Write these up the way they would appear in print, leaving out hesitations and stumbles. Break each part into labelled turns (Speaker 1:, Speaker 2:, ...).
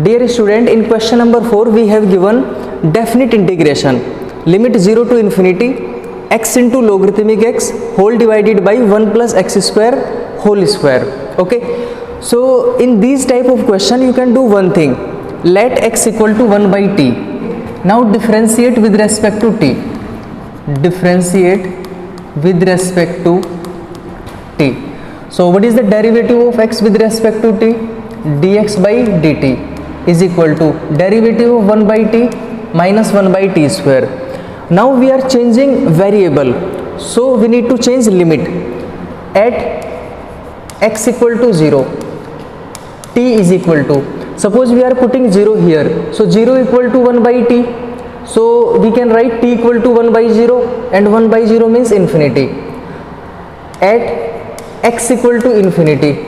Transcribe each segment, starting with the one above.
Speaker 1: Dear student, in question number 4 we have given definite integration, limit 0 to infinity x into logarithmic x whole divided by 1 plus x square whole square. Okay, so in these type of question you can do one thing. Let x equal to 1 by t. Now differentiate with respect to t. Differentiate with respect to t. So what is the derivative of x with respect to t? Dx by dt is equal to derivative of 1 by t minus 1 by t square. Now we are changing variable, so we need to change limit. At x equal to 0, t is equal to, suppose we are putting 0 here, so 0 equal to 1 by t, so we can write t equal to 1 by 0 and 1 by 0 means infinity. At x equal to infinity,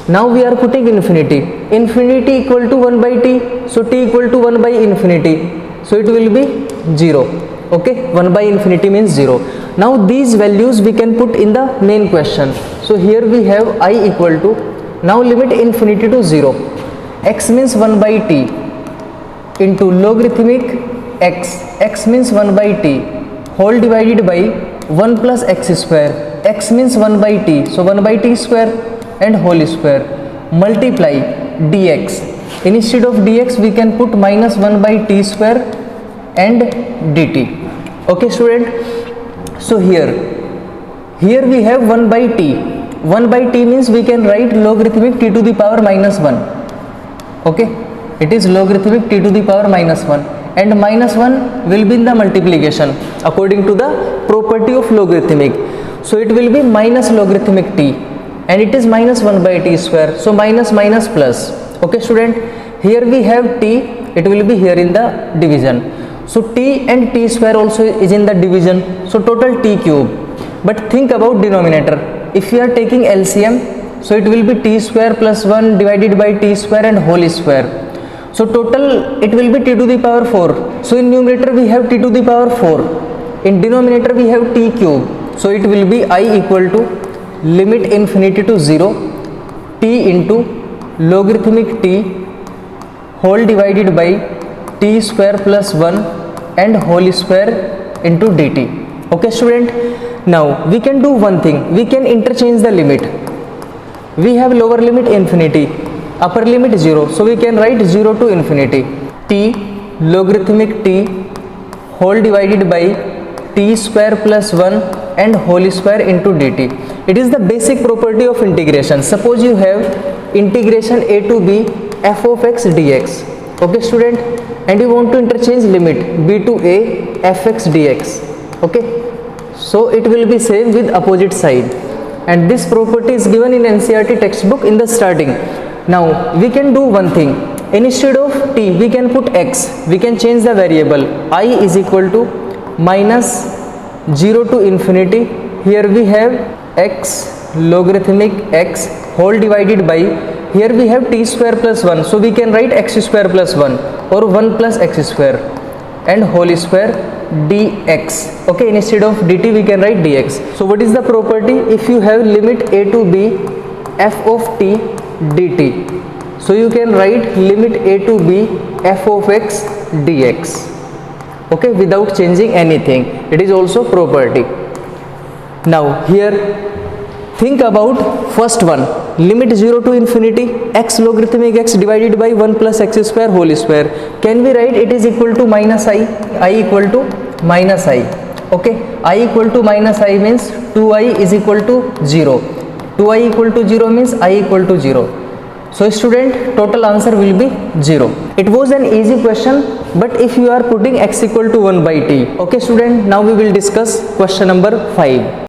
Speaker 1: now we are putting infinity equal to 1 by t, so t equal to 1 by infinity, so it will be 0. Okay, 1 by infinity means 0. Now these values we can put in the main question. So here we have I equal to, now limit infinity to 0, x means 1 by t into logarithmic x means 1 by t whole divided by 1 plus x square, x means 1 by t, so 1 by t square and whole square, multiply dx. Instead of dx we can put minus 1 by t square and dt. Okay student, so here we have 1 by t. 1 by t means we can write logarithmic t to the power minus 1. Okay, it is logarithmic t to the power minus 1, and minus 1 will be in the multiplication according to the property of logarithmic, so it will be minus logarithmic t, and it is minus 1 by t square, so minus minus plus. Okay student, here we have t, it will be here in the division, so t and t square also is in the division, so total t cube. But think about denominator, if we are taking LCM, so it will be t square plus 1 divided by t square and whole square, so total it will be t to the power 4. So in numerator we have t to the power 4, in denominator we have t cube, so it will be I equal to limit infinity to 0 t into logarithmic t whole divided by t square plus 1 and whole square into dt. Okay student, now we can do one thing, we can interchange the limit. We have lower limit infinity, upper limit 0, so we can write 0 to infinity t logarithmic t whole divided by t square plus 1 and whole square into dt. It is the basic property of integration. Suppose you have integration a to b f of x dx. Okay student, and you want to interchange limit b to a fx dx. Okay, so it will be same with opposite side, and this property is given in NCERT textbook in the starting. Now we can do one thing, instead of t we can put x, we can change the variable. I is equal to minus 0 to infinity, here we have x logarithmic x whole divided by, here we have t square plus 1, so we can write x square plus 1 or 1 plus x square and whole square dx. Okay, instead of dt we can write dx. So what is the property? If you have limit a to b f of t dt, so you can write limit a to b f of x dx. Okay, without changing anything, it is also property. Now here think about first one, limit 0 to infinity x logarithmic x divided by 1 plus x square whole square. Can we write it is equal to minus I equal to minus I. Okay, I equal to minus I means 2I is equal to 0. 2I equal to 0 means I equal to 0. So student, total answer will be 0. It was an easy question, but if you are putting x equal to 1 by t. Okay student, now we will discuss question number 5.